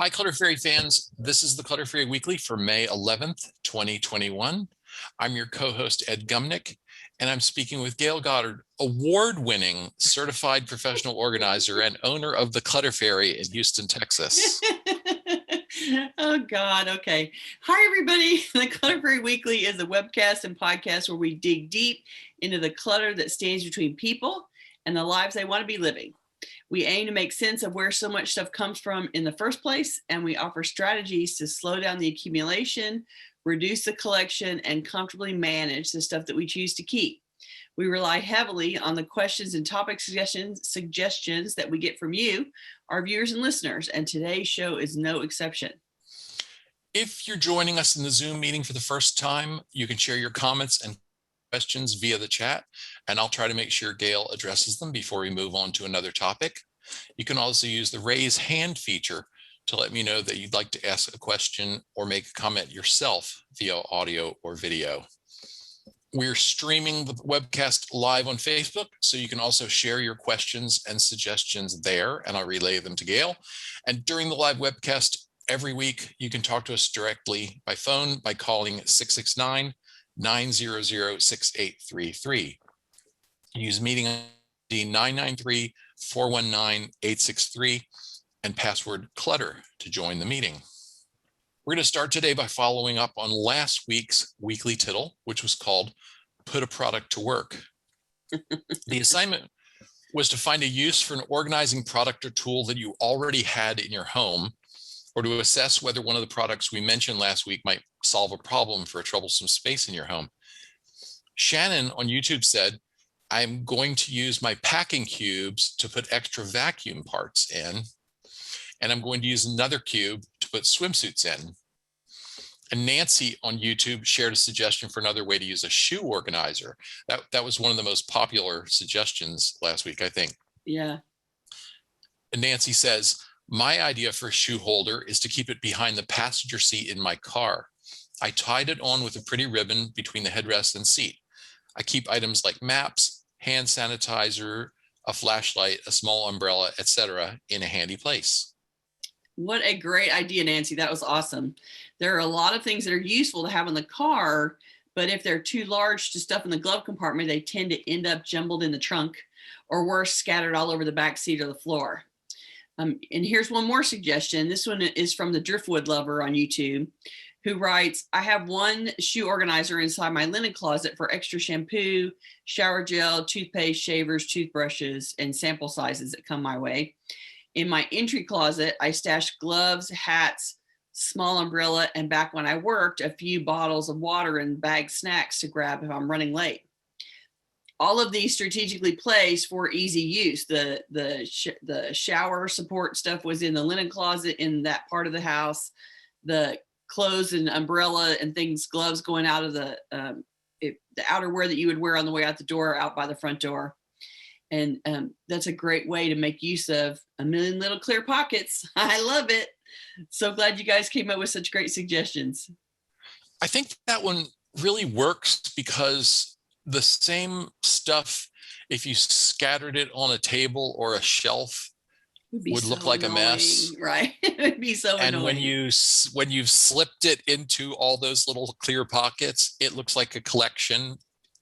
Hi, Clutter Fairy fans. This is the Clutter Fairy Weekly for May 11th, 2021. I'm your co-host, Ed Gumnick, and I'm speaking with Gayle Goddard, award-winning certified professional organizer and owner of the Clutter Fairy in Houston, Texas. Oh, God. Okay. Hi, everybody. The Clutter Fairy Weekly is a webcast and podcast where we dig deep into the clutter that stands between people and the lives they want to be living. We aim to make sense of where so much stuff comes from in the first place, and we offer strategies to slow down the accumulation, reduce the collection, and comfortably manage the stuff that we choose to keep. We rely heavily on the questions and topic suggestions that we get from you, our viewers and listeners, and today's show is no exception. If you're joining us in the Zoom meeting for the first time, you can share your comments and questions via the chat, and I'll try to make sure Gayle addresses them before we move on to another topic. You can also use the raise hand feature to let me know that you'd like to ask a question or make a comment yourself via audio or video. We're streaming the webcast live on Facebook, so you can also share your questions and suggestions there, and I'll relay them to Gayle. And during the live webcast every week, you can talk to us directly by phone by calling 669-900-6833. Use meeting ID 993-419-863 and password clutter to join the meeting. We're going to start today by following up on last week's weekly tittle, which was called Put a Product to Work. The assignment was to find a use for an organizing product or tool that you already had in your home, or to assess whether one of the products we mentioned last week might solve a problem for a troublesome space in your home. Shannon on YouTube said, I'm going to use my packing cubes to put extra vacuum parts in, and I'm going to use another cube to put swimsuits in. And Nancy on YouTube shared a suggestion for another way to use a shoe organizer. That was one of the most popular suggestions last week, I think. Yeah. And Nancy says, my idea for a shoe holder is to keep it behind the passenger seat in my car. I tied it on with a pretty ribbon between the headrest and seat. I keep items like maps, hand sanitizer, a flashlight, a small umbrella, etc. in a handy place. What a great idea, Nancy. That was awesome. There are a lot of things that are useful to have in the car, but if they're too large to stuff in the glove compartment, they tend to end up jumbled in the trunk, or worse, scattered all over the back seat or the floor. And here's one more suggestion. This one is from the Driftwood Lover on YouTube, who writes, I have one shoe organizer inside my linen closet for extra shampoo, shower gel, toothpaste, shavers, toothbrushes, and sample sizes that come my way. In my entry closet, I stashed gloves, hats, small umbrella, and back when I worked, a few bottles of water and bagged snacks to grab if I'm running late. All of these strategically placed for easy use. The shower support stuff was in the linen closet in that part of the house. The clothes and umbrella and things, gloves going out of the outerwear that you would wear on the way out the door, out by the front door. And that's a great way to make use of a million little clear pockets. I love it. So glad you guys came up with such great suggestions. I think that one really works because the same stuff, if you scattered it on a table or a shelf, would look like a mess, right? It would be so annoying. And when you've slipped it into all those little clear pockets, it looks like a collection.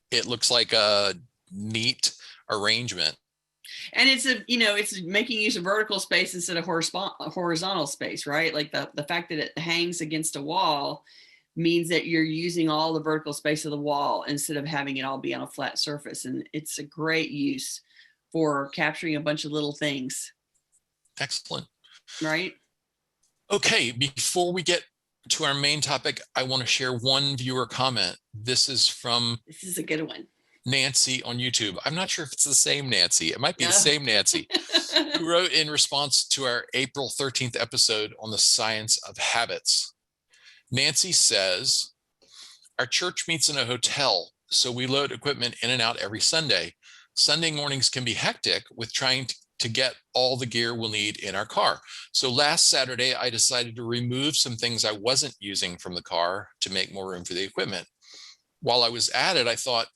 It looks like a neat arrangement. And it's making use of vertical space instead of horizontal space, right? Like the fact that it hangs against a wall means that you're using all the vertical space of the wall instead of having it all be on a flat surface. And it's a great use for capturing a bunch of little things. Excellent. Right? Okay, before we get to our main topic, I want to share one viewer comment. This is a good one. Nancy on YouTube. I'm not sure if it's the same Nancy. It might be the same Nancy who wrote in response to our April 13th episode on the science of habits. Nancy says, our church meets in a hotel, so we load equipment in and out every Sunday. Sunday mornings can be hectic with trying to get all the gear we'll need in our car. So last Saturday, I decided to remove some things I wasn't using from the car to make more room for the equipment. While I was at it, I thought,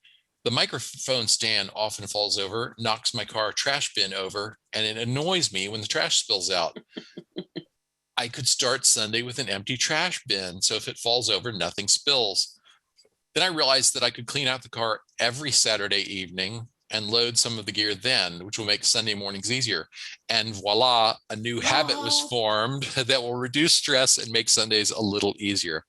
the microphone stand often falls over, knocks my car trash bin over, and it annoys me when the trash spills out. I could start Sunday with an empty trash bin, so if it falls over, nothing spills. Then I realized that I could clean out the car every Saturday evening and load some of the gear then, which will make Sunday mornings easier. And voila, a new habit was Wow. formed that will reduce stress and make Sundays a little easier.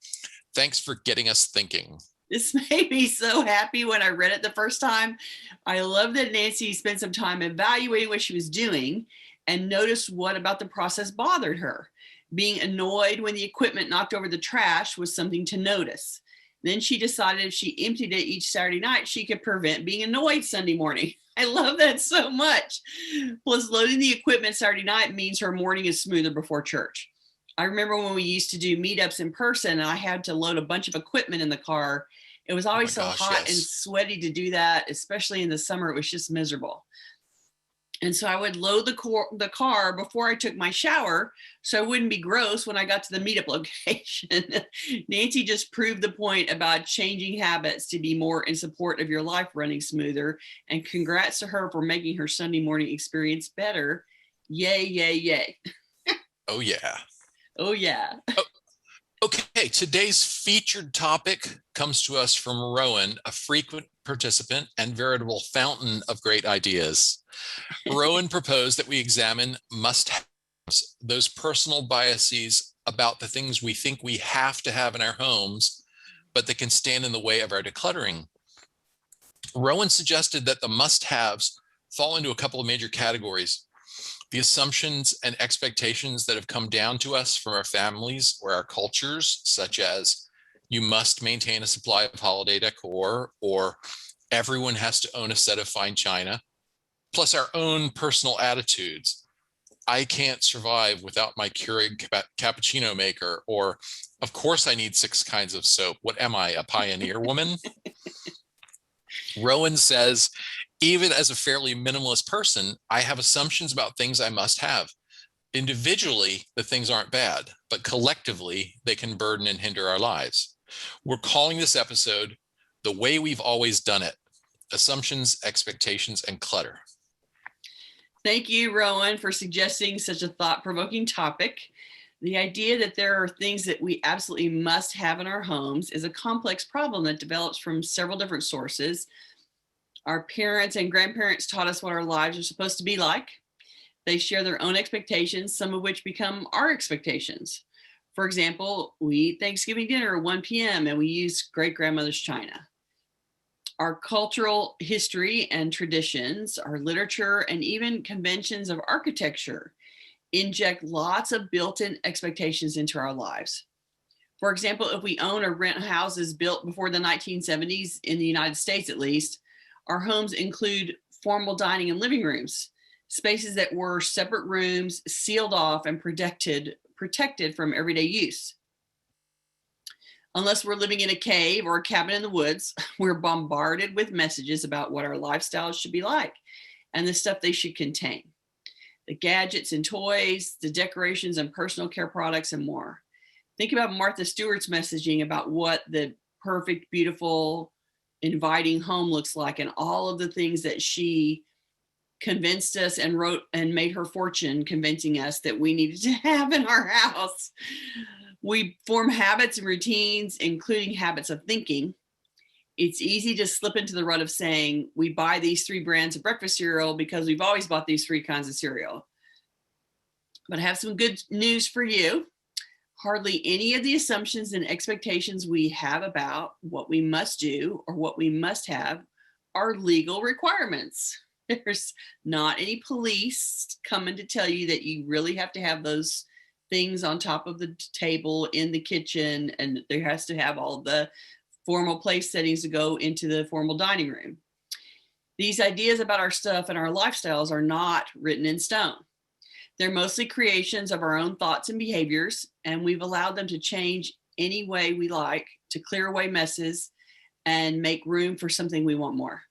Thanks for getting us thinking. This made me so happy when I read it the first time. I love that Nancy spent some time evaluating what she was doing and noticed what about the process bothered her. Being annoyed when the equipment knocked over the trash was something to notice. Then she decided if she emptied it each Saturday night, she could prevent being annoyed Sunday morning. I love that so much. Plus, loading the equipment Saturday night means her morning is smoother before church. I remember when we used to do meetups in person and I had to load a bunch of equipment in the car. It was Oh always my so gosh, hot and yes. sweaty to do that, especially in the summer. It was just miserable. And so I would load the car before I took my shower so I wouldn't be gross when I got to the meetup location. Nancy just proved the point about changing habits to be more in support of your life running smoother. And congrats to her for making her Sunday morning experience better. Yay, yay, yay. Oh, yeah. Oh, yeah. Okay, today's featured topic comes to us from Rowan, a frequent participant and veritable fountain of great ideas. Rowan proposed that we examine must-haves, those personal biases about the things we think we have to have in our homes, but that can stand in the way of our decluttering. Rowan suggested that the must-haves fall into a couple of major categories: the assumptions and expectations that have come down to us from our families or our cultures, such as you must maintain a supply of holiday decor, or everyone has to own a set of fine china, plus our own personal attitudes. I can't survive without my Keurig cappuccino maker, or of course I need 6 kinds of soap. What am I, a pioneer woman? Rowan says, even as a fairly minimalist person, I have assumptions about things I must have. Individually, the things aren't bad, but collectively, they can burden and hinder our lives. We're calling this episode The Way We've Always Done It: Assumptions, Expectations, and Clutter. Thank you, Rowan, for suggesting such a thought-provoking topic. The idea that there are things that we absolutely must have in our homes is a complex problem that develops from several different sources. Our parents and grandparents taught us what our lives are supposed to be like. They share their own expectations, some of which become our expectations. For example, we eat Thanksgiving dinner at 1 p.m. and we use great-grandmother's china. Our cultural history and traditions, our literature, and even conventions of architecture inject lots of built-in expectations into our lives. For example, if we own or rent houses built before the 1970s, in the United States at least, our homes include formal dining and living rooms, spaces that were separate rooms, sealed off and protected from everyday use. Unless we're living in a cave or a cabin in the woods, we're bombarded with messages about what our lifestyles should be like and the stuff they should contain: the gadgets and toys, the decorations and personal care products, and more. Think about Martha Stewart's messaging about what the perfect, beautiful, inviting home looks like, and all of the things that she convinced us and wrote and made her fortune convincing us that we needed to have in our house. We form habits and routines, including habits of thinking. It's easy to slip into the rut of saying we buy these 3 brands of breakfast cereal because we've always bought these 3 kinds of cereal. But I have some good news for you. Hardly any of the assumptions and expectations we have about what we must do or what we must have are legal requirements. There's not any police coming to tell you that you really have to have those things on top of the table in the kitchen, and there has to have all the formal place settings to go into the formal dining room. These ideas about our stuff and our lifestyles are not written in stone. They're mostly creations of our own thoughts and behaviors, and we've allowed them to change any way we like to clear away messes and make room for something we want more.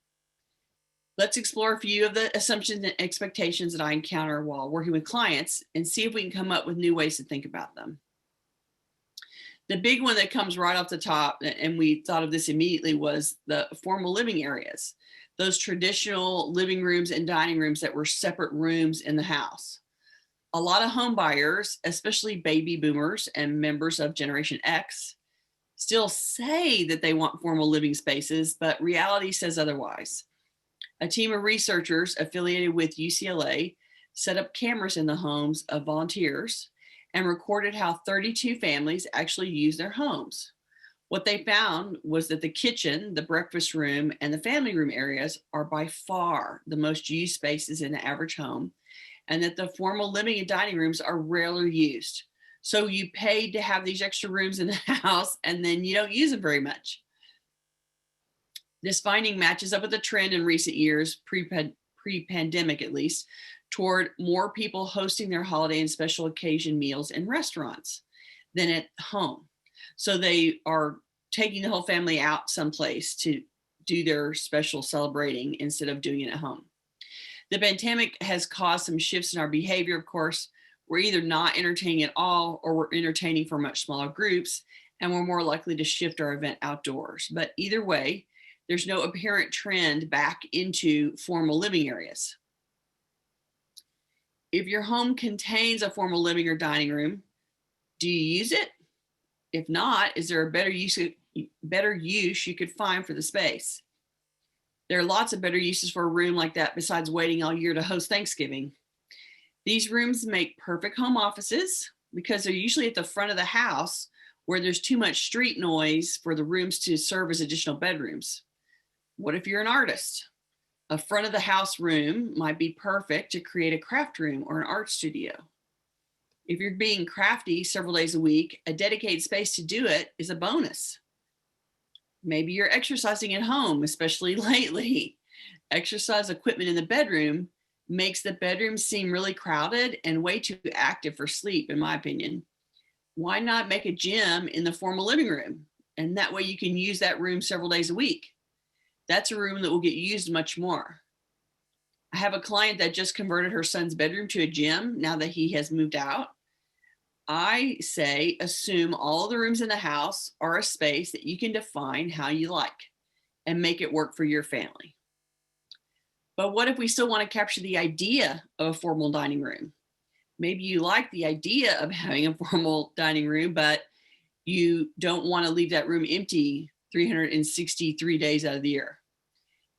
Let's explore a few of the assumptions and expectations that I encounter while working with clients and see if we can come up with new ways to think about them. The big one that comes right off the top, and we thought of this immediately, was the formal living areas, those traditional living rooms and dining rooms that were separate rooms in the house. A lot of home buyers, especially baby boomers and members of Generation X, still say that they want formal living spaces, but reality says otherwise. A team of researchers affiliated with UCLA set up cameras in the homes of volunteers and recorded how 32 families actually use their homes. What they found was that the kitchen, the breakfast room, and the family room areas are by far the most used spaces in the average home, and that the formal living and dining rooms are rarely used. So you paid to have these extra rooms in the house, and then you don't use them very much. This finding matches up with a trend in recent years, pre-pandemic at least, toward more people hosting their holiday and special occasion meals in restaurants than at home. So they are taking the whole family out someplace to do their special celebrating instead of doing it at home. The pandemic has caused some shifts in our behavior, of course. We're either not entertaining at all, or we're entertaining for much smaller groups, and we're more likely to shift our event outdoors. But either way, there's no apparent trend back into formal living areas. If your home contains a formal living or dining room, do you use it? If not, is there a better use you could find for the space? There are lots of better uses for a room like that besides waiting all year to host Thanksgiving. These rooms make perfect home offices because they're usually at the front of the house where there's too much street noise for the rooms to serve as additional bedrooms. What if you're an artist? A front of the house room might be perfect to create a craft room or an art studio. If you're being crafty several days a week, a dedicated space to do it is a bonus. Maybe you're exercising at home, especially lately. Exercise equipment in the bedroom makes the bedroom seem really crowded and way too active for sleep, in my opinion. Why not make a gym in the formal living room? And that way you can use that room several days a week. That's a room that will get used much more. I have a client that just converted her son's bedroom to a gym now that he has moved out. I say assume all the rooms in the house are a space that you can define how you like and make it work for your family. But what if we still want to capture the idea of a formal dining room? Maybe you like the idea of having a formal dining room, but you don't want to leave that room empty 363 days out of the year.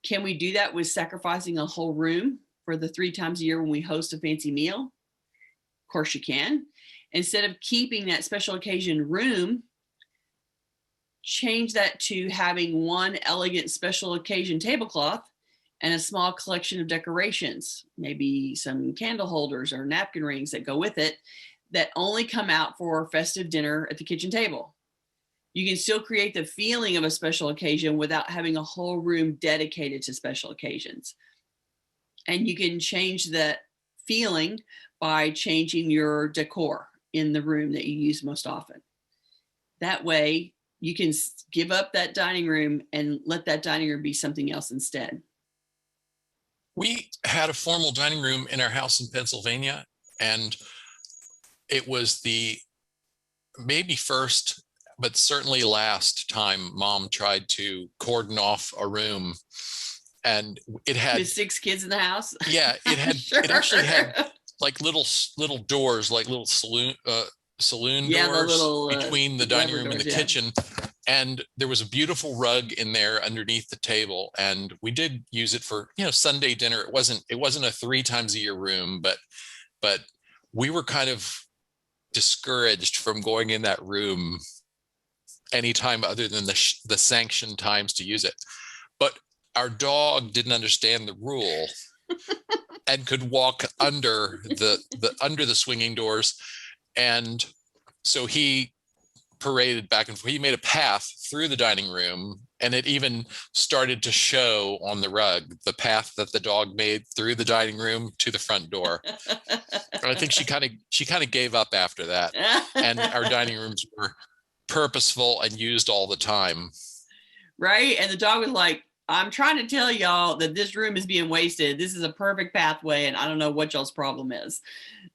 Can we do that with sacrificing a whole room for the 3 times a year when we host a fancy meal? Of course you can. Instead of keeping that special occasion room, change that to having one elegant special occasion tablecloth and a small collection of decorations, maybe some candle holders or napkin rings that go with it, that only come out for festive dinner at the kitchen table. You can still create the feeling of a special occasion without having a whole room dedicated to special occasions. And you can change that feeling by changing your decor in the room that you use most often. That way you can give up that dining room and let that dining room be something else instead. We had a formal dining room in our house in Pennsylvania, and it was the maybe first, but certainly last time Mom tried to cordon off a room. And it had with 6 kids in the house. Yeah, it had Sure. It actually had like little doors, like little saloon doors little, between the dining room doors, and the kitchen. And there was a beautiful rug in there underneath the table, and we did use it for Sunday dinner. It wasn't a 3 times a year room, but we were kind of discouraged from going in that room anytime other than the sanctioned times to use it. But our dog didn't understand the rule and could walk under the swinging doors, and so he paraded back and forth. He made a path through the dining room, and it even started to show on the rug the path that the dog made through the dining room to the front door. And I think she kind of gave up after that, and our dining rooms were purposeful and used all the time. Right? And the dog was like, I'm trying to tell y'all that this room is being wasted. This is a perfect pathway, and I don't know what y'all's problem is.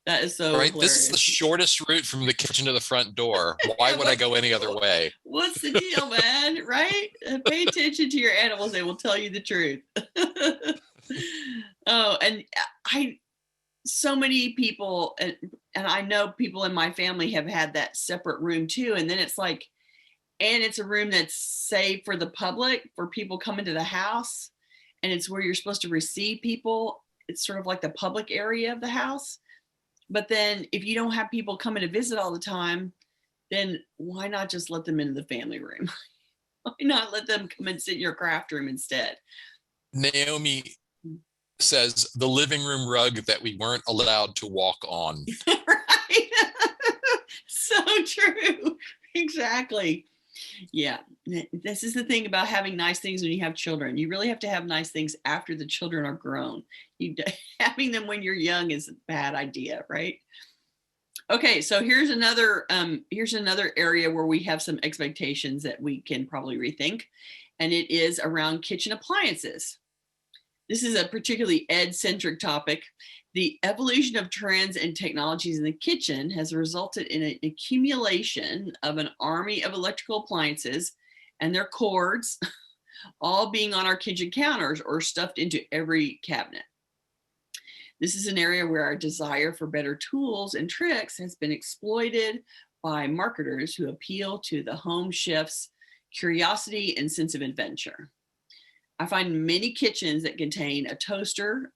That is so right. hilarious. This is the shortest route from the kitchen to the front door. Why would I go any other way? What's the deal, man? Right? Pay attention to your animals. They will tell you the truth. Oh, and so many people, and I know people in my family have had that separate room too. And then it's like, and it's a room that's saved for the public, for people coming to the house. And it's where you're supposed to receive people. It's sort of like the public area of the house. But then if you don't have people coming to visit all the time, then why not just let them into the family room? Why not let them come and sit in your craft room instead? Naomi says the living room rug that we weren't allowed to walk on. Right? So true. Exactly. Yeah. This is the thing about having nice things when you have children. You really have to have nice things after the children are grown. Having them when you're young is a bad idea, right? Okay, so here's another area where we have some expectations that we can probably rethink, and it is around kitchen appliances. This is a particularly ed-centric topic. The evolution of trends and technologies in the kitchen has resulted in an accumulation of an army of electrical appliances and their cords all being on our kitchen counters or stuffed into every cabinet. This is an area where our desire for better tools and tricks has been exploited by marketers who appeal to the home chef's curiosity and sense of adventure. I find many kitchens that contain a toaster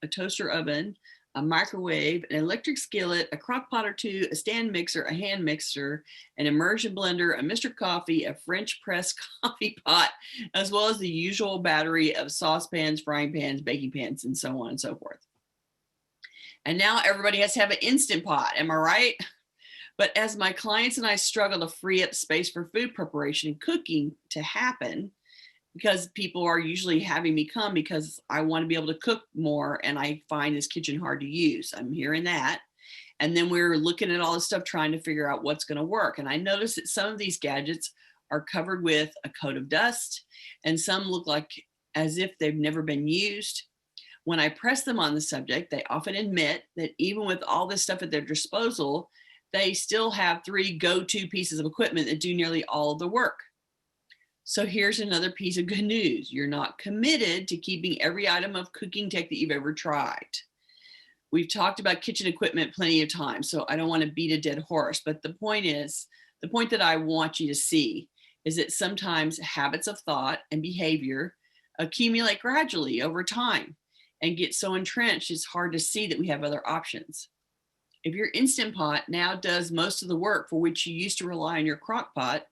oven, a microwave, an electric skillet, a crock pot or two, a stand mixer, a hand mixer, an immersion blender, a Mr. Coffee, a French press coffee pot, as well as the usual battery of saucepans, frying pans, baking pans, and so on and so forth. And now everybody has to have an Instant Pot, am I right? But as my clients and I struggle to free up space for food preparation and cooking to happen, because people are usually having me come because I want to be able to cook more and I find this kitchen hard to use. I'm hearing that. And then we're looking at all this stuff, trying to figure out what's going to work. And I noticed that some of these gadgets are covered with a coat of dust, and some look like as if they've never been used. When I press them on the subject, they often admit that even with all this stuff at their disposal, they still have 3 go-to pieces of equipment that do nearly all of the work. So here's another piece of good news. You're not committed to keeping every item of cooking tech that you've ever tried. We've talked about kitchen equipment plenty of times, so I don't want to beat a dead horse, but the point that I want you to see is that sometimes habits of thought and behavior accumulate gradually over time and get so entrenched it's hard to see that we have other options. If your Instant Pot now does most of the work for which you used to rely on your crock pot,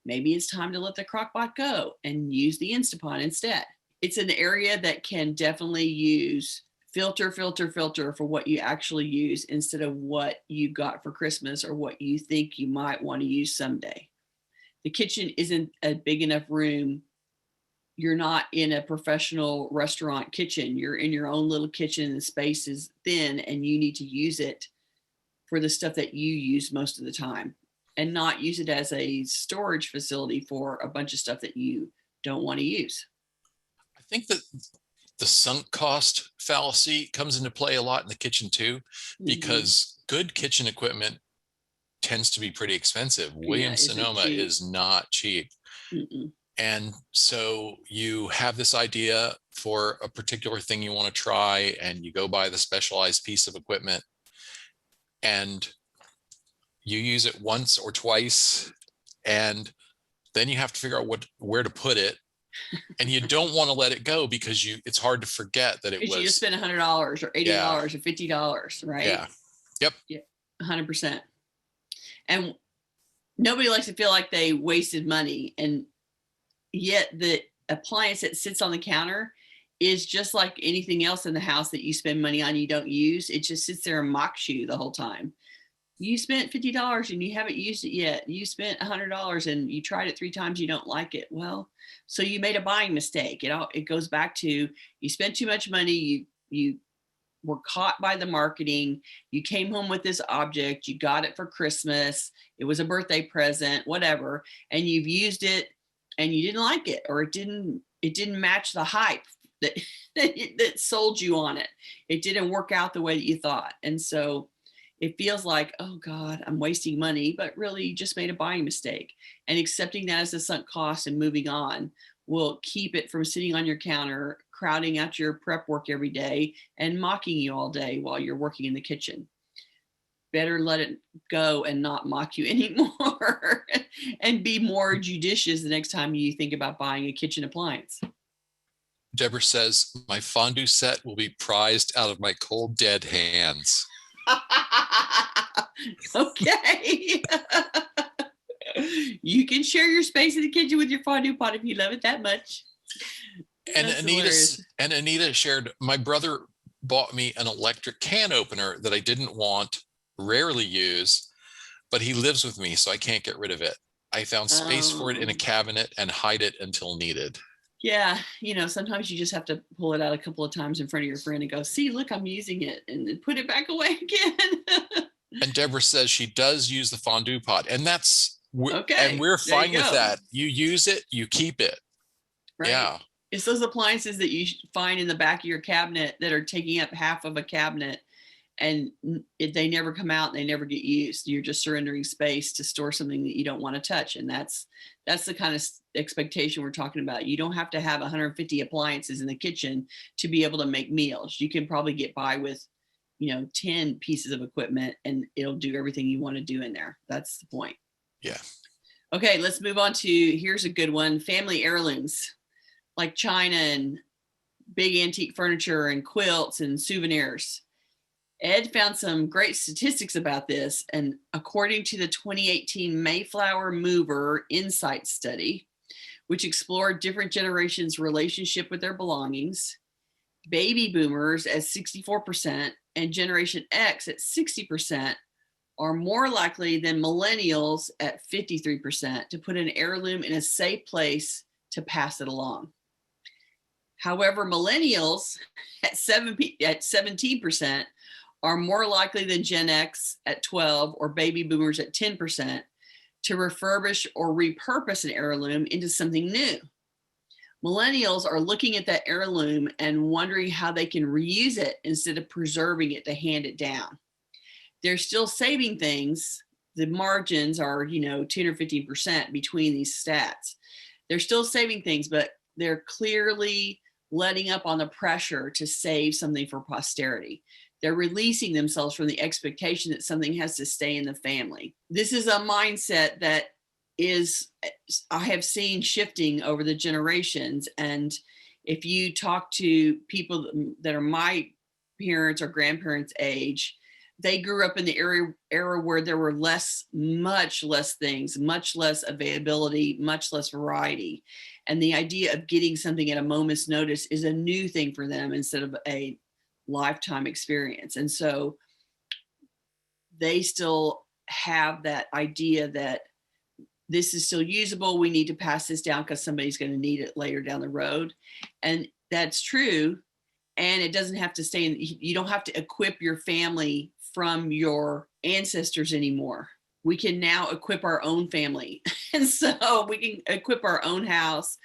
maybe it's time to let the crock pot go and use the Instant Pot instead. It's an area that can definitely use filter for what you actually use instead of what you got for Christmas or what you think you might want to use someday. The kitchen isn't a big enough room. You're not in a professional restaurant kitchen. You're in your own little kitchen and the space is thin and you need to use it for the stuff that you use most of the time and not use it as a storage facility for a bunch of stuff that you don't want to use. I think that the sunk cost fallacy comes into play a lot in the kitchen too, because good kitchen equipment tends to be pretty expensive. Williams-Sonoma is not cheap. Mm-mm. And so you have this idea for a particular thing you want to try, and you go buy the specialized piece of equipment, and you use it once or twice, and then you have to figure out where to put it. And you don't want to let it go because it's hard to forget that it was. You just spent $100 or $80 or $50, right? Yeah. Yep. Yeah, 100%. And nobody likes to feel like they wasted money. And yet the appliance that sits on the counter is just like anything else in the house that you spend money on, you don't use. It just sits there and mocks you the whole time. You spent $50 and you haven't used it yet. You spent $100 and you tried it 3 times, you don't like it. Well, so you made a buying mistake. It goes back to you spent too much money. You were caught by the marketing. You came home with this object. You got it for Christmas. It was a birthday present, whatever. And you've used it and you didn't like it, or it didn't match the hype that sold you on it. It didn't work out the way that you thought. And so it feels like, oh God, I'm wasting money, but really you just made a buying mistake. And accepting that as a sunk cost and moving on will keep it from sitting on your counter crowding out your prep work every day and mocking you all day while you're working in the kitchen. Better let it go and not mock you anymore and be more judicious the next time you think about buying a kitchen appliance. Deborah says, my fondue set will be prized out of my cold, dead hands. Okay. You can share your space in the kitchen with your fondue pot if you love it that much. And That's Anita shared, my brother bought me an electric can opener that I didn't want, rarely use, but he lives with me, so I can't get rid of it. I found space for it in a cabinet and hide it until needed. Yeah, sometimes you just have to pull it out a couple of times in front of your friend and go, see, look, I'm using it, and then put it back away again. And Deborah says she does use the fondue pot, and that's okay. And we're fine with that. You use it, you keep it. Right. Yeah. It's those appliances that you find in the back of your cabinet that are taking up half of a cabinet, and they never come out and they never get used. You're just surrendering space to store something that you don't want to touch. And that's the kind of expectation we're talking about. You don't have to have 150 appliances in the kitchen to be able to make meals. You can probably get by with, 10 pieces of equipment and it'll do everything you want to do in there. That's the point. Yeah. Okay, let's move on to, here's a good one, family heirlooms like china and big antique furniture and quilts and souvenirs. Ed found some great statistics about this, and according to the 2018 Mayflower Mover Insight Study, which explored different generations' relationship with their belongings, baby boomers at 64% and Generation X at 60% are more likely than millennials at 53% to put an heirloom in a safe place to pass it along. However, millennials at 17% are more likely than Gen X at 12 or baby boomers at 10% to refurbish or repurpose an heirloom into something new. Millennials are looking at that heirloom and wondering how they can reuse it instead of preserving it to hand it down. They're still saving things. The margins are, 10 or 15% between these stats. They're still saving things, but they're clearly letting up on the pressure to save something for posterity. They're releasing themselves from the expectation that something has to stay in the family. This is a mindset that I have seen shifting over the generations. And if you talk to people that are my parents or grandparents' age, they grew up in the era where there were much less things, much less availability, much less variety. And the idea of getting something at a moment's notice is a new thing for them instead of a lifetime experience. And so they still have that idea that this is still usable. We need to pass this down because somebody's going to need it later down the road. And that's true. And it doesn't have to stay in, you don't have to equip your family from your ancestors anymore. We can now equip our own family. And so we can equip our own house.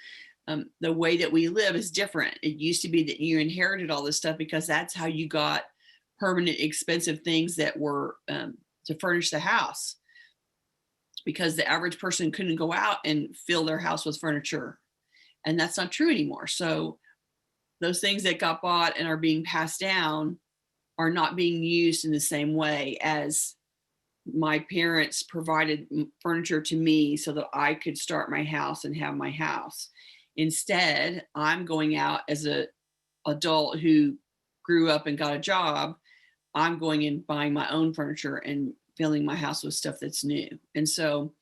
The way that we live is different. It used to be that you inherited all this stuff because that's how you got permanent, expensive things that were to furnish the house, because the average person couldn't go out and fill their house with furniture. And that's not true anymore. So those things that got bought and are being passed down are not being used in the same way as my parents provided furniture to me so that I could start my house and have my house. Instead, I'm going out as an adult who grew up and got a job. I'm going and buying my own furniture and filling my house with stuff that's new. And so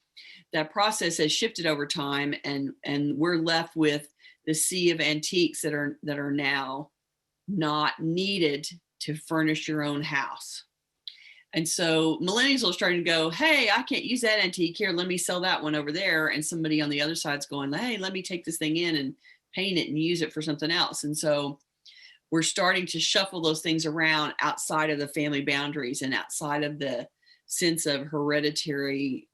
that process has shifted over time, and we're left with the sea of antiques that are now not needed to furnish your own house. And so millennials are starting to go, hey, I can't use that antique here. Let me sell that one over there. And somebody on the other side's going, hey, let me take this thing in and paint it and use it for something else. And so we're starting to shuffle those things around outside of the family boundaries and outside of the sense of hereditary,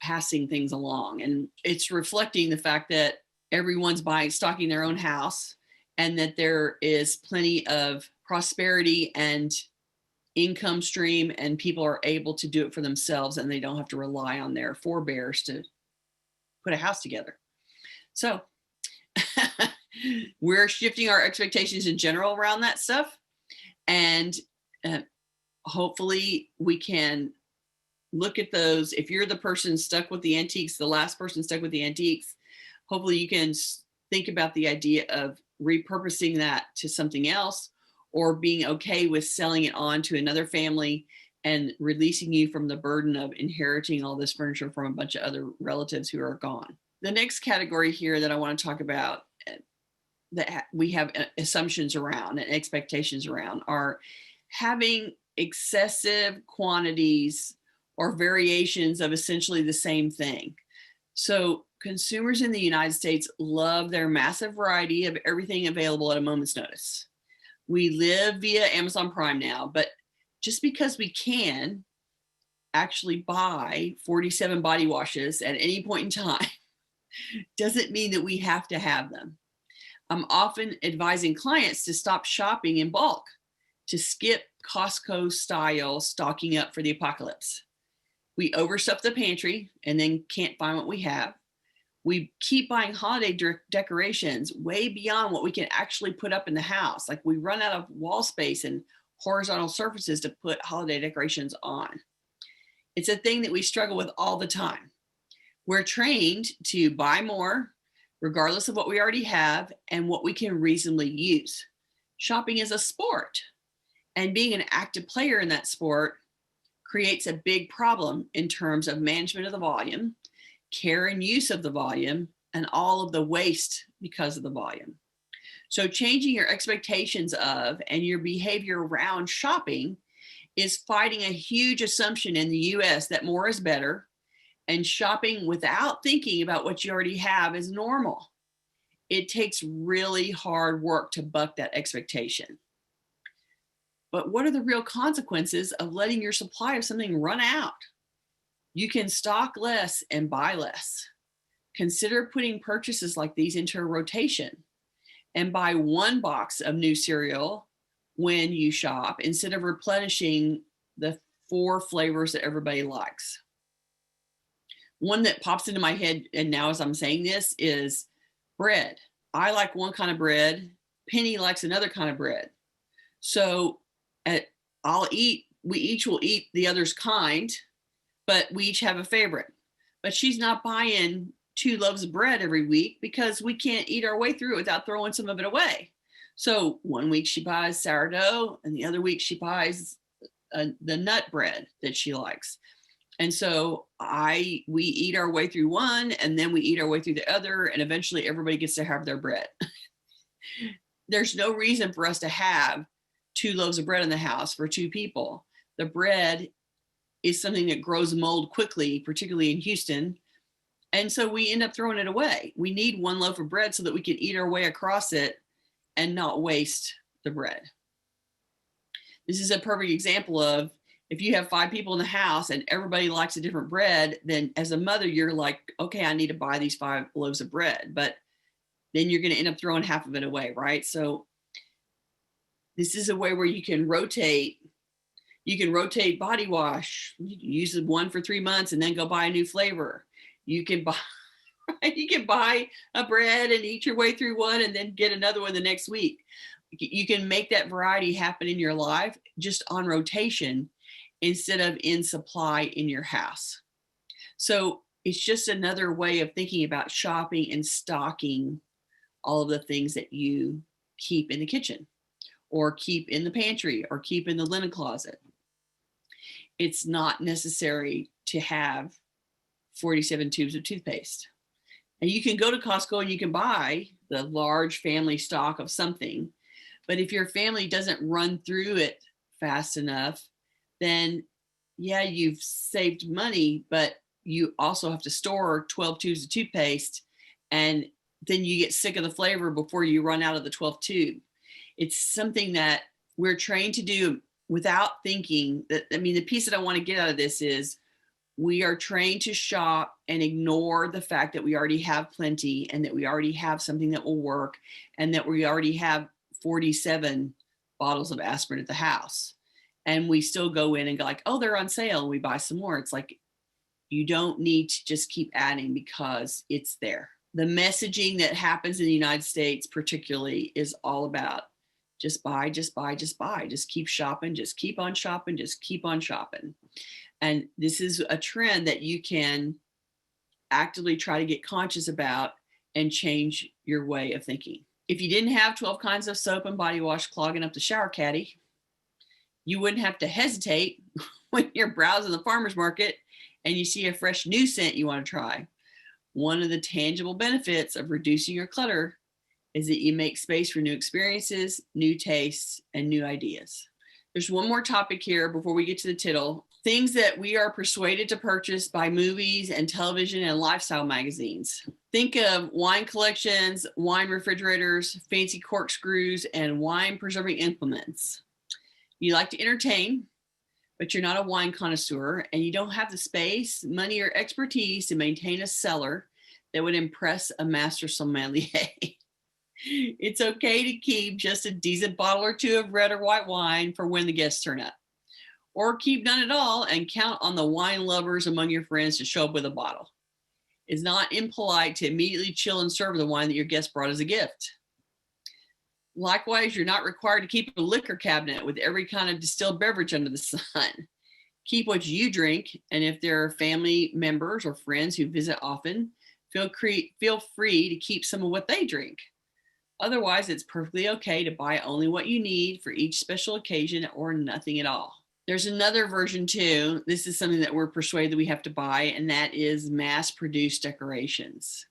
passing things along. And it's reflecting the fact that everyone's stocking their own house, and that there is plenty of prosperity and income stream, and people are able to do it for themselves, and they don't have to rely on their forebears to put a house together. So We're shifting our expectations in general around that stuff. And hopefully we can look at those. If you're the person stuck with the antiques, the last person stuck with the antiques, hopefully you can think about the idea of repurposing that to something else, or being okay with selling it on to another family and releasing you from the burden of inheriting all this furniture from a bunch of other relatives who are gone. The next category here that I want to talk about that we have assumptions around and expectations around are having excessive quantities or variations of essentially the same thing. So consumers in the United States love their massive variety of everything available at a moment's notice. We live via Amazon Prime now, but just because we can actually buy 47 body washes at any point in time doesn't mean that we have to have them. I'm often advising clients to stop shopping in bulk, to skip Costco style stocking up for the apocalypse. We overstuff the pantry and then can't find what we have. We keep buying holiday decorations way beyond what we can actually put up in the house. Like we run out of wall space and horizontal surfaces to put holiday decorations on. It's a thing that we struggle with all the time. We're trained to buy more, regardless of what we already have and what we can reasonably use. Shopping is a sport, and being an active player in that sport creates a big problem in terms of management of the volume, care and use of the volume, and all of the waste because of the volume. So changing your expectations of and your behavior around shopping is fighting a huge assumption in the US that more is better, and shopping without thinking about what you already have is normal. It takes really hard work to buck that expectation. But what are the real consequences of letting your supply of something run out? You can stock less and buy less. Consider putting purchases like these into a rotation and buy one box of new cereal when you shop instead of replenishing the 4 flavors that everybody likes. One that pops into my head, and now as I'm saying this, is bread. I like one kind of bread. Penny likes another kind of bread. So we each will eat the other's kind, but we each have a favorite. But she's not buying 2 loaves of bread every week because we can't eat our way through it without throwing some of it away. So one week she buys sourdough, and the other week she buys the nut bread that she likes. And so we eat our way through one, and then we eat our way through the other, and eventually everybody gets to have their bread. There's no reason for us to have 2 loaves of bread in the house for 2 people. The bread is something that grows mold quickly, particularly in Houston. And so we end up throwing it away. We need 1 loaf of bread so that we can eat our way across it and not waste the bread. This is a perfect example of, if you have 5 people in the house and everybody likes a different bread, then as a mother, you're like, okay, I need to buy these 5 loaves of bread, but then you're going to end up throwing half of it away, right? So this is a way where you can rotate. You can rotate body wash. You can use one for 3 months and then go buy a new flavor. You can buy a bread and eat your way through one and then get another one the next week. You can make that variety happen in your life just on rotation instead of in supply in your house. So it's just another way of thinking about shopping and stocking all of the things that you keep in the kitchen or keep in the pantry or keep in the linen closet. It's not necessary to have 47 tubes of toothpaste. And you can go to Costco and you can buy the large family stock of something. But if your family doesn't run through it fast enough, then yeah, you've saved money, but you also have to store 12 tubes of toothpaste, and then you get sick of the flavor before you run out of the 12th tube. It's something that we're trained to do without thinking. That, I mean, the piece that I want to get out of this is we are trained to shop and ignore the fact that we already have plenty and that we already have something that will work and that we already have 47 bottles of aspirin at the house. And we still go in and go like, oh, they're on sale, and we buy some more. It's like, you don't need to just keep adding because it's there. the messaging that happens in the United States particularly is all about just buy, just buy, just buy, just keep shopping, just keep on shopping, just keep on shopping. And this is a trend that you can actively try to get conscious about and change your way of thinking. If you didn't have 12 kinds of soap and body wash clogging up the shower caddy, you wouldn't have to hesitate when you're browsing the farmer's market and you see a fresh new scent you want to try. One of the tangible benefits of reducing your clutter is that you make space for new experiences, new tastes, and new ideas. There's one more topic here before we get to the tittle. Things that we are persuaded to purchase by movies and television and lifestyle magazines. Think of wine collections, wine refrigerators, fancy corkscrews, and wine preserving implements. You like to entertain, but you're not a wine connoisseur, and you don't have the space, money, or expertise to maintain a cellar that would impress a master sommelier. It's okay to keep just a decent bottle or two of red or white wine for when the guests turn up. Or keep none at all and count on the wine lovers among your friends to show up with a bottle. It's not impolite to immediately chill and serve the wine that your guest brought as a gift. Likewise, you're not required to keep a liquor cabinet with every kind of distilled beverage under the sun. Keep what you drink, and if there are family members or friends who visit often, feel free to keep some of what they drink. Otherwise, it's perfectly okay to buy only what you need for each special occasion or nothing at all. There's another version too. This is something that we're persuaded that we have to buy, and that is mass-produced decorations.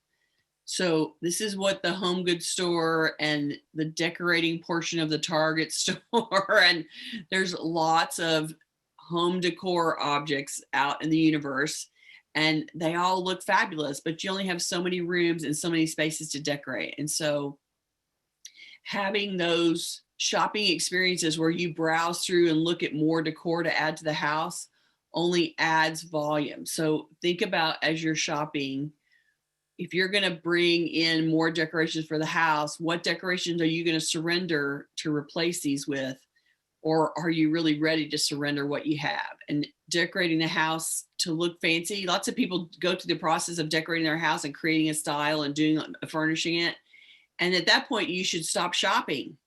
So this is what the home goods store and the decorating portion of the Target store, and there's lots of home decor objects out in the universe, and they all look fabulous, but you only have so many rooms and so many spaces to decorate. And so having those shopping experiences where you browse through and look at more decor to add to the house only adds volume. So think about, as you're shopping, if you're going to bring in more decorations for the house, what decorations are you going to surrender to replace these with? Or are you really ready to surrender what you have? And decorating the house to look fancy. Lots of people go through the process of decorating their house and creating a style and furnishing it. And at that point, you should stop shopping.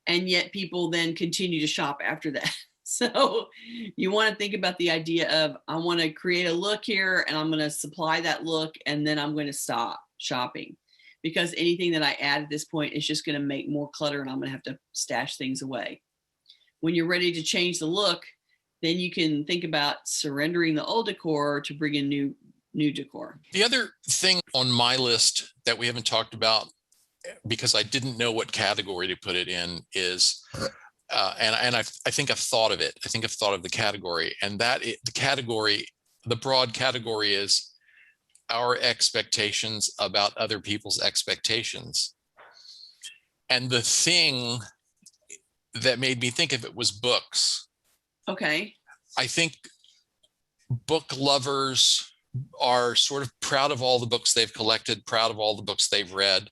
And yet people then continue to shop after that. So you want to think about the idea of, I want to create a look here and I'm going to supply that look, and then I'm going to stop shopping, because anything that I add at this point is just going to make more clutter and I'm going to have to stash things away. When you're ready to change the look, then you can think about surrendering the old decor to bring in new decor. The other thing on my list that we haven't talked about, because I didn't know what category to put it in, is, and I think I've thought of it. I think I've thought of the category, and the broad category is our expectations about other people's expectations. And the thing that made me think of it was books. Okay. I think book lovers are sort of proud of all the books they've collected, proud of all the books they've read,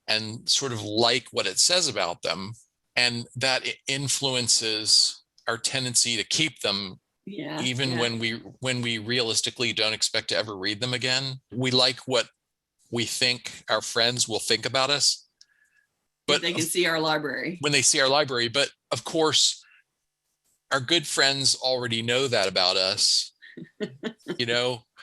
and sort of like what it says about them. And that influences our tendency to keep them, even when we realistically don't expect to ever read them again. We like what we think our friends will think about us. But they can see our library. When they see our library. But of course, our good friends already know that about us.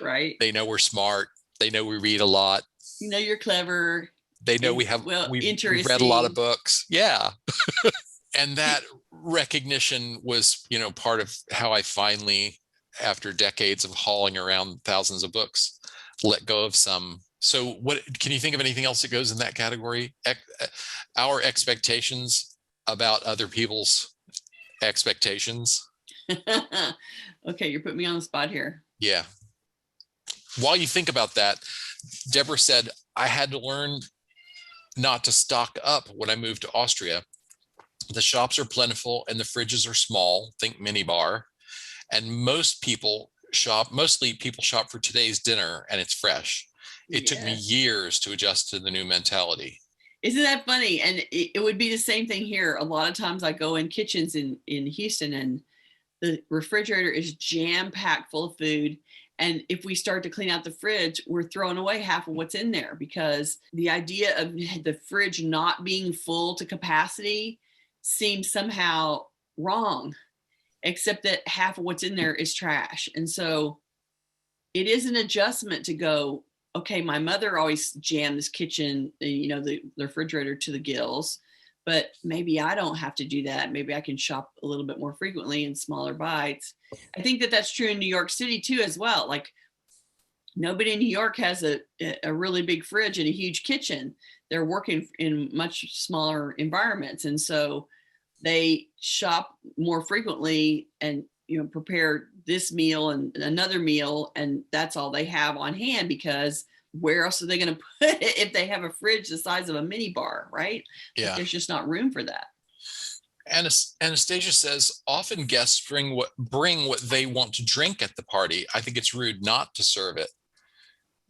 Right. They know we're smart. They know we read a lot. You're clever. They know we've read a lot of books. Yeah. And that recognition was, part of how I finally, after decades of hauling around thousands of books, let go of some. So what can you think of anything else that goes in that category? Our expectations about other people's expectations. Okay, you're putting me on the spot here. Yeah. While you think about that, Deborah said, I had to learn not to stock up when I moved to Austria. The shops are plentiful and the fridges are small, think minibar. And mostly people shop for today's dinner and it's fresh. It took me years to adjust to the new mentality. Isn't that funny? And it would be the same thing here. A lot of times I go in kitchens in Houston and the refrigerator is jam-packed full of food. And if we start to clean out the fridge, we're throwing away half of what's in there, because the idea of the fridge not being full to capacity seems somehow wrong, except that half of what's in there is trash. And so it is an adjustment to go, okay, my mother always jammed this kitchen, the refrigerator to the gills, but maybe I don't have to do that. Maybe I can shop a little bit more frequently in smaller bites. I think that that's true in New York City too, as well. Like, nobody in New York has a really big fridge and a huge kitchen. They're working in much smaller environments. And so they shop more frequently and, prepare this meal and another meal, and that's all they have on hand, because where else are they going to put it if they have a fridge the size of a mini bar, right? Yeah. Like, there's just not room for that. Anastasia says, often guests bring what they want to drink at the party. I think it's rude not to serve it.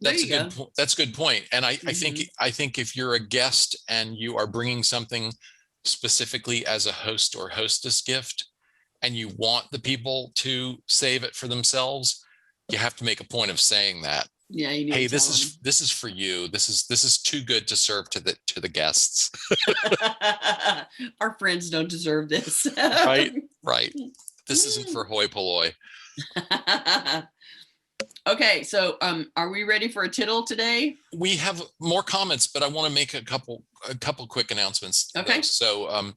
That's a good point. And I think if you're a guest and you are bringing something specifically as a host or hostess gift, and you want the people to save it for themselves, you have to make a point of saying that. Yeah, you need hey, this is for you. This is too good to serve to the guests. Our friends don't deserve this. Right. This isn't for hoi polloi. Okay, so are we ready for a tittle today? We have more comments, but I want to make a couple quick announcements. Okay. Though. So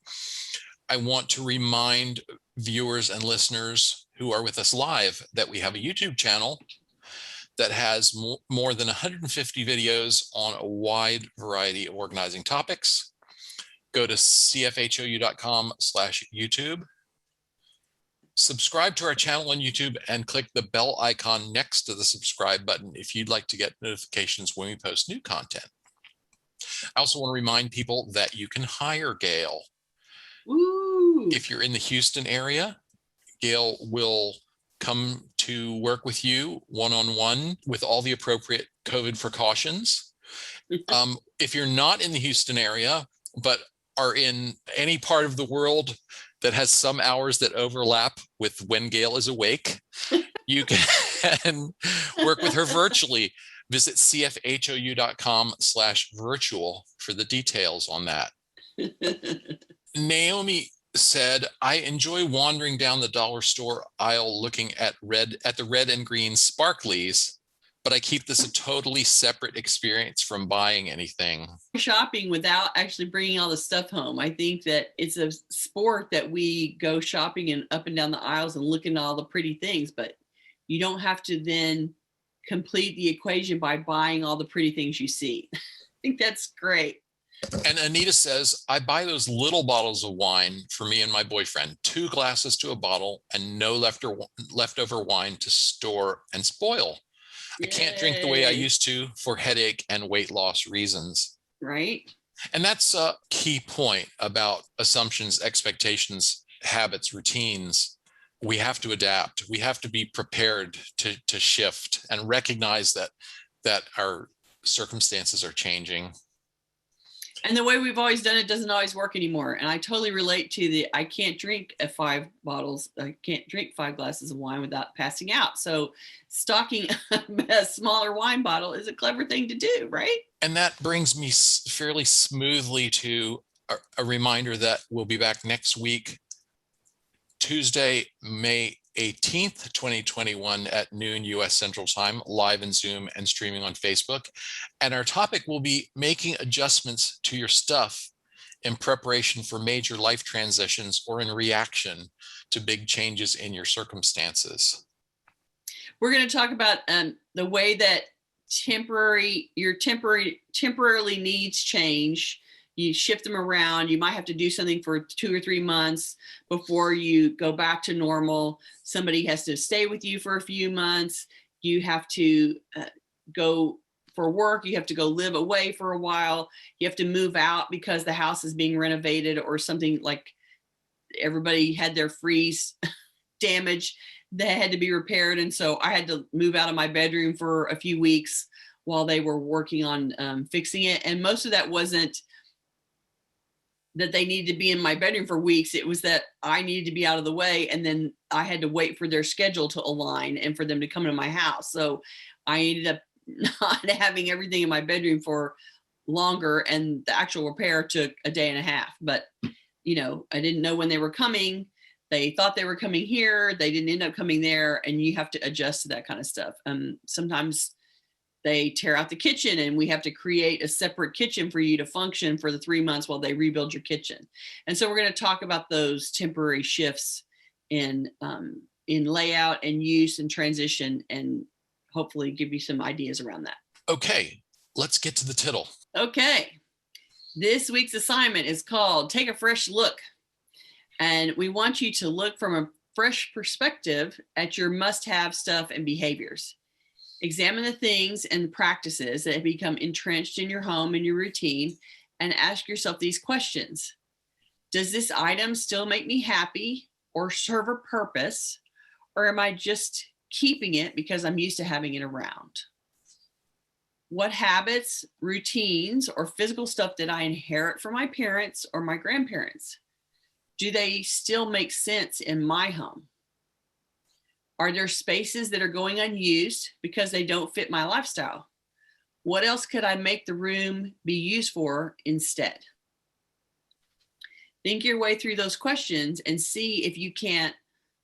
I want to remind viewers and listeners who are with us live that we have a YouTube channel that has more than 150 videos on a wide variety of organizing topics. Go to cfhou.com/YouTube. Subscribe to our channel on YouTube and click the bell icon next to the subscribe button if you'd like to get notifications when we post new content. I also want to remind people that you can hire Gayle. Ooh. If you're in the Houston area, Gayle will come to work with you one-on-one with all the appropriate COVID precautions. If you're not in the Houston area, but are in any part of the world that has some hours that overlap with when Gayle is awake, you can work with her virtually. Visit cfhou.com/virtual for the details on that. Naomi said, I enjoy wandering down the dollar store aisle looking at the red and green sparklies, but I keep this a totally separate experience from buying anything. Shopping without actually bringing all the stuff home. I think that it's a sport that we go shopping and up and down the aisles and looking at all the pretty things, but you don't have to then complete the equation by buying all the pretty things you see. I think that's great. And Anita says, I buy those little bottles of wine for me and my boyfriend, 2 glasses to a bottle and no leftover wine to store and spoil. Yay. I can't drink the way I used to for headache and weight loss reasons. Right. And that's a key point about assumptions, expectations, habits, routines. We have to adapt. We have to be prepared to shift and recognize that our circumstances are changing. And the way we've always done it doesn't always work anymore. And I totally relate to I can't drink 5 glasses of wine without passing out. So stocking a smaller wine bottle is a clever thing to do, right? And that brings me fairly smoothly to a reminder that we'll be back next week, Tuesday, May 18th, 2021 at noon US Central Time, live in Zoom and streaming on Facebook. And our topic will be making adjustments to your stuff in preparation for major life transitions or in reaction to big changes in your circumstances. We're going to talk about the way that temporarily needs change. You shift them around. You might have to do something for 2 or 3 months before you go back to normal. Somebody has to stay with you for a few months. You have to go for work. You have to go live away for a while. You have to move out because the house is being renovated or something, like everybody had their freeze damaged. They had to be repaired. And so I had to move out of my bedroom for a few weeks while they were working on fixing it. And most of that wasn't that they needed to be in my bedroom for weeks. It was that I needed to be out of the way, and then I had to wait for their schedule to align and for them to come to my house. So I ended up not having everything in my bedroom for longer, and the actual repair took a day and a half. But you know, I didn't know when they were coming. They thought they were coming here. They didn't end up coming there, and you have to adjust to that kind of stuff. Sometimes they tear out the kitchen, and we have to create a separate kitchen for you to function for the 3 months while they rebuild your kitchen. And so we're going to talk about those temporary shifts in layout and use and transition, and hopefully give you some ideas around that. Okay, let's get to the tittle. Okay, this week's assignment is called Take a Fresh Look. And we want you to look from a fresh perspective at your must-have stuff and behaviors. Examine the things and practices that have become entrenched in your home and your routine, and ask yourself these questions. Does this item still make me happy or serve a purpose? Or am I just keeping it because I'm used to having it around? What habits, routines, or physical stuff did I inherit from my parents or my grandparents? Do they still make sense in my home? Are there spaces that are going unused because they don't fit my lifestyle? What else could I make the room be used for instead? Think your way through those questions and see if you can't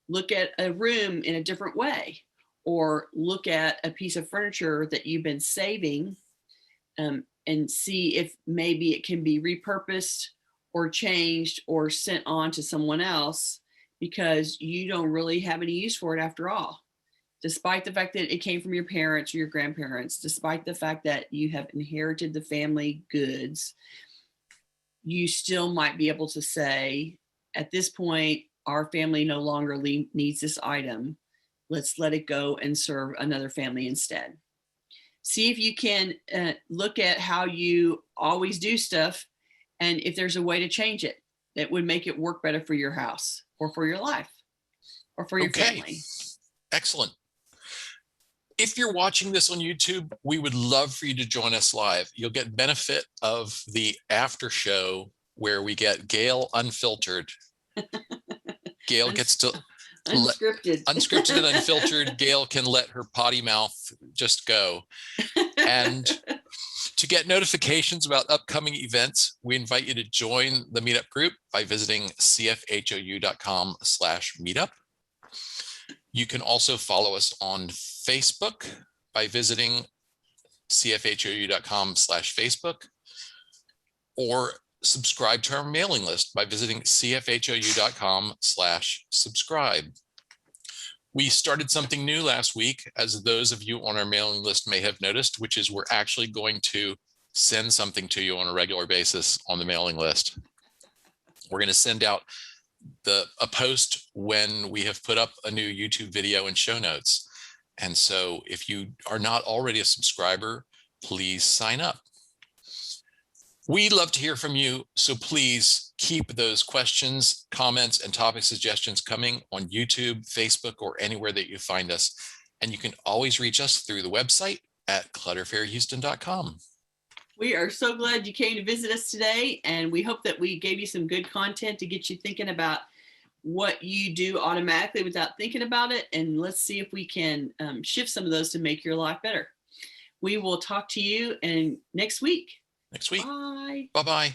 look at a room in a different way, or look at a piece of furniture that you've been saving, and see if maybe it can be repurposed or changed or sent on to someone else, because you don't really have any use for it after all. Despite the fact that it came from your parents or your grandparents, despite the fact that you have inherited the family goods, you still might be able to say, at this point, our family no longer needs this item. Let's let it go and serve another family instead. See if you can look at how you always do stuff, and if there's a way to change it that would make it work better for your house or for your life or for your family. Excellent. If you're watching this on YouTube, we would love for you to join us live. You'll get benefit of the after show where we get Gayle unfiltered. Gayle gets to unscripted and unfiltered. Gayle can let her potty mouth just go. And to get notifications about upcoming events, we invite you to join the meetup group by visiting cfhou.com/meetup. You can also follow us on Facebook by visiting cfhou.com/Facebook, or subscribe to our mailing list by visiting cfhou.com/subscribe. We started something new last week, as those of you on our mailing list may have noticed, which is we're actually going to send something to you on a regular basis on the mailing list. We're going to send out a post when we have put up a new YouTube video and show notes. And so if you are not already a subscriber, please sign up. We'd love to hear from you, so please keep those questions, comments, and topic suggestions coming on YouTube, Facebook, or anywhere that you find us. And you can always reach us through the website at clutterfairyhouston.com. We are so glad you came to visit us today, and we hope that we gave you some good content to get you thinking about what you do automatically without thinking about it. And let's see if we can shift some of those to make your life better. We will talk to you next week. Next week. Bye. Bye-bye.